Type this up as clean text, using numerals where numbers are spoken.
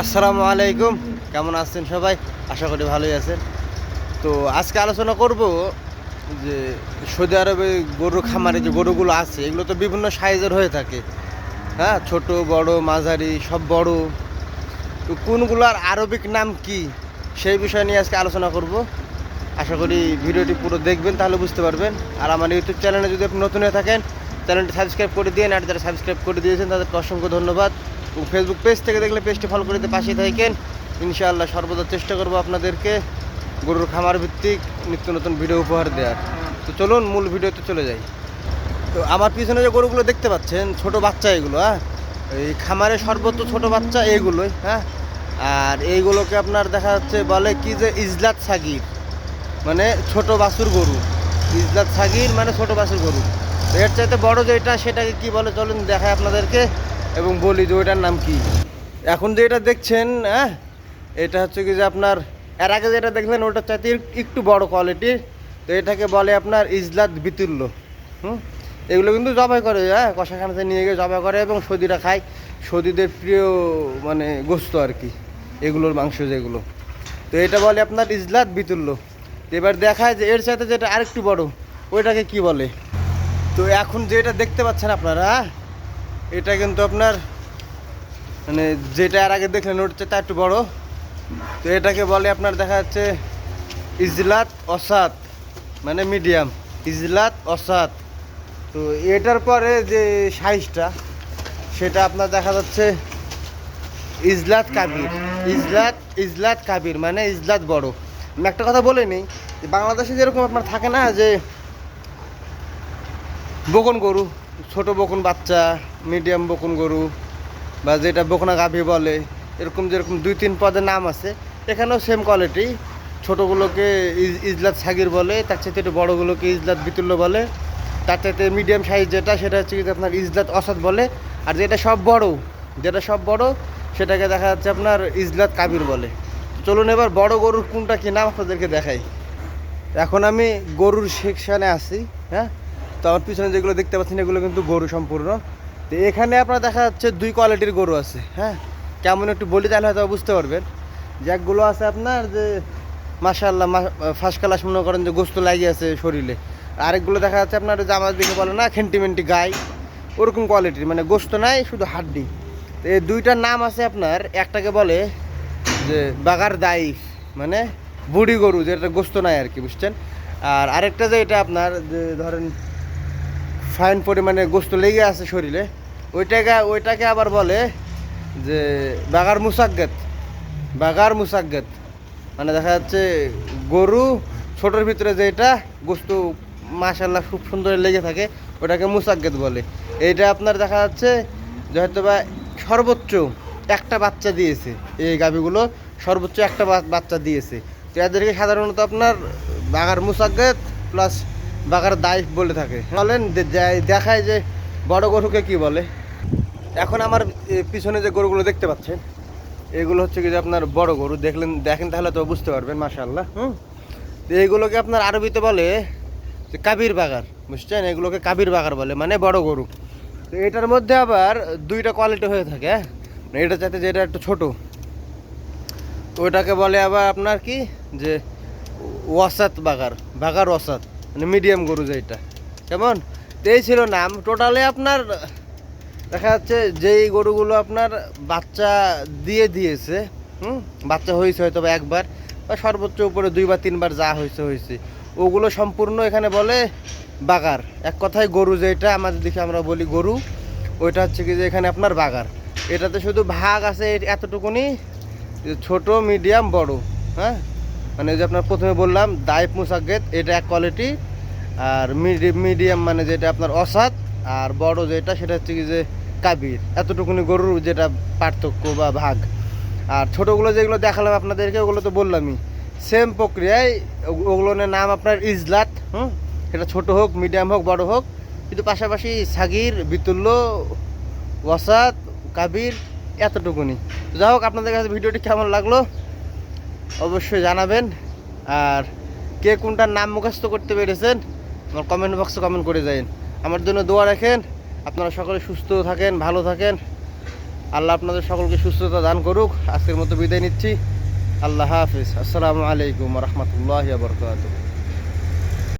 আসসালামু আলাইকুম, কেমন আছেন সবাই? আশা করি ভালোই আছেন। তো আজকে আলোচনা করব যে সৌদি আরবে গরুর খামারে যে গরুগুলো আছে এগুলো তো বিভিন্ন সাইজের হয়ে থাকে। হ্যাঁ, ছোট বড় মাঝারি সব বড়। তো কোনগুলোর আরবিক নাম কি সেই বিষয় নিয়ে আজকে আলোচনা করব। আশা করি ভিডিওটি পুরো দেখবেন, তাহলে বুঝতে পারবেন। আর আমার ইউটিউব চ্যানেলে যদি আপনি নতুন হয়ে থাকেন, চ্যানেলটি সাবস্ক্রাইব করে দিন। আর যারা সাবস্ক্রাইব করে দিয়েছেন তাদেরকে অসংখ্য ধন্যবাদ। এবং ফেসবুক পেজ থেকে দেখলে পেজটি ফলো করে দিতে পাশে থাকেন। ইনশাআল্লাহ সর্বদা চেষ্টা করব আপনাদেরকে গরুর খামার ভিত্তিক নিত্য নতুন ভিডিও উপহার দেওয়ার। তো চলুন মূল ভিডিওতে চলে যাই। তো আমার পিছনে যে গরুগুলো দেখতে পাচ্ছেন, ছোট বাচ্চা এগুলো। হ্যাঁ, এই খামারে সর্বোচ্চ ছোট বাচ্চা এইগুলোই। হ্যাঁ, আর এইগুলোকে আপনার দেখা যাচ্ছে বলে কি যে ইজলাত সাগির, মানে ছোট বাছুর গরু। ইজলাত সাগির মানে ছোট বাছুর গরু। তো এর চাইতে বড় যেটা সেটাকে কি বলে চলুন দেখায় আপনাদেরকে এবং বলি যে ওইটার নাম কি। এখন যে এটা দেখছেন, হ্যাঁ, এটা হচ্ছে কি যে আপনার এর আগে যেটা দেখলেন ওটার চাইতে একটু বড় কোয়ালিটির। তো এটাকে বলে আপনার ইজলাত বিতুল্য। এগুলো কিন্তু জবাই করে, হ্যাঁ, কষাখানাতে নিয়ে গিয়ে জবাই করে এবং সৌদিরা খায়। সৌদিদের প্রিয় মানে গোস্ত আর কি, এগুলোর মাংস যেগুলো। তো এটা বলে আপনার ইজলাত বিতুল্য। এবার দেখায় যে এর সাথে যেটা আরেকটু বড় ওইটাকে কি বলে। তো এখন যেটা দেখতে পাচ্ছেন আপনারা, এটা কিন্তু আপনার মানে যেটা এর আগে দেখলেন ওর চেয়ে তা একটু বড়। তো এটাকে বলে আপনার দেখা যাচ্ছে ইজলাত অসাত, মানে মিডিয়াম। ইজলাত অসাত। তো এটার পরে যে সাইজটা সেটা আপনার দেখা যাচ্ছে ইজলাত কাবির। ইজলাত কাবির মানে ইজলাত বড়। আমি একটা কথা বলে নিই, বাংলাদেশে যেরকম আপনার থাকে না যে বকন গরু, ছোট বকন বাচ্চা, মিডিয়াম বকন গরু, বা যেটা বকনা গাভী বলে, এরকম যেরকম দুই তিন পদের নাম আছে, এখানেও সেম কোয়ালিটি। ছোটোগুলোকে ইজলাত সাগির বলে, তার চাইতে একটু বড়োগুলোকে ইজলাত বিতুল্য বলে, তার চাইতে মিডিয়াম সাইজ যেটা সেটা হচ্ছে কি আপনার ইজলাত অসাদ বলে। আর যেটা সব বড় সেটাকে দেখা যাচ্ছে আপনার ইজলাত কাবির বলে। চলুন এবার বড় গরুর কোনটা কি নাম আপনাদেরকে দেখাই। এখন আমি গরুর সেকশানে আছি। হ্যাঁ, তো আমার পিছনে যেগুলো দেখতে পাচ্ছেন এগুলো কিন্তু গরু সম্পূর্ণ। তো এখানে আপনার দেখা যাচ্ছে দুই কোয়ালিটির গরু আছে। হ্যাঁ, কেমন একটু বলি তাহলে হয়তো বুঝতে পারবেন। জ্যাকগুলো আছে আপনার যে মাশাআল্লাহ ফার্স্ট ক্লাস, মনে করেন যে গোস্ত লাগিয়ে আছে শরীরে। আরেকগুলো দেখা যাচ্ছে আপনার যে আমার দিকে বলে না খেন্টিমেন্টি গাই, ওরকম কোয়ালিটির, মানে গোস্ত নাই শুধু হাড্ডি। তো এই দুইটার নাম আছে আপনার, একটাকে বলে যে বাগার দাইফ, মানে বুড়ি গরু যেটা গোস্ত নাই আর কি, বুঝছেন। আর আরেকটা যে এটা আপনার যে ধরেন ফাইন পরিমাণে গোস্ত লেগে আছে শরীরে, ওইটাকে আবার বলে যে বাগার মুসাগ্গেত। মানে দেখা যাচ্ছে গরু ছোটোর ভিতরে যেটা গোস্ত মাশাল্লাহ খুব সুন্দর লেগে থাকে, ওটাকে মুসাগ্গেত বলে। এইটা আপনার দেখা যাচ্ছে যে হয়তো বা সর্বোচ্চ একটা বাচ্চা দিয়েছে। এই গাভীগুলো সর্বোচ্চ একটা বাচ্চা দিয়েছে। তো এদেরকে সাধারণত আপনার বাগার মুসাগ্গেত প্লাস বাগার দাইফ বলে থাকে। বলেন দেখায় যে বড় গরুকে কি বলে। এখন আমার পিছনে যে গরুগুলো দেখতে পাচ্ছেন এগুলো হচ্ছে কি যে আপনার বড় গরু। দেখেন তাহলে তো বুঝতে পারবেন মাশাআল্লাহ। তো এইগুলোকে আপনার আরবিতে বলে যে কাবির বাগার, বুঝছেন। এগুলোকে কাবির বাগার বলে, মানে বড় গরু। তো এটার মধ্যে আবার দুইটা কোয়ালিটি হয়ে থাকে। হ্যাঁ, এটা চাইতে যেটা একটু ছোটো ওইটাকে বলে আবার আপনার কি যে ওয়াসাত বাগার ওয়াসাত, মানে মিডিয়াম গরু যেটা। কেমন, তো এই ছিল নাম। টোটালে আপনার দেখা যাচ্ছে যেই গরুগুলো আপনার বাচ্চা দিয়েছে, বাচ্চা হয়েছে হয়তো বা একবার বা সর্বোচ্চ উপরে 2 বা 3 বার যা হয়েছে ওগুলো সম্পূর্ণ এখানে বলে বাগার। এক কথায় গরু যেটা আমাদের দিকে আমরা বলি গরু, ওইটা হচ্ছে কি যে এখানে আপনার বাগার। এটাতে শুধু ভাগ আছে এতটুকুনি, ছোট মিডিয়াম বড়। হ্যাঁ, মানে যে আপনার প্রথমে বললাম দাইফ মুসাগ্গেত, এটা এক কোয়ালিটি। আর মিডিয়াম মানে যেটা আপনার অসাদ, আর বড় যেটা সেটা হচ্ছে কি যে কাবির। এতটুকুনি গরুর যেটা পার্থক্য বা ভাগ। আর ছোটোগুলো যেগুলো দেখালাম আপনাদেরকে ওগুলো তো বললামই, সেম প্রক্রিয়ায় ওগুলোর নাম আপনার ইজলাত। এটা ছোট হোক মিডিয়াম হোক বড় হোক, কিন্তু পাশাপাশি সাগির বিতুল্য ওয়াসাত কাবির এতটুকুনি। যাই হোক, আপনাদের কাছে ভিডিওটি কেমন লাগলো অবশ্যই জানাবেন। আর কে কোনটার নাম মুখস্থ করতে পেরেছেন আমার কমেন্ট বক্সে কমেন্ট করে যাবেন। আমার জন্য দোয়া রাখেন। আপনারা সকলে সুস্থ থাকেন, ভালো থাকেন। আল্লাহ আপনাদের সকলকে সুস্থতা দান করুক। আজকের মতো বিদায় নিচ্ছি। আল্লাহ হাফিজ। আসসালামু আলাইকুম রহমতুল্লাহ বরকাতুহ।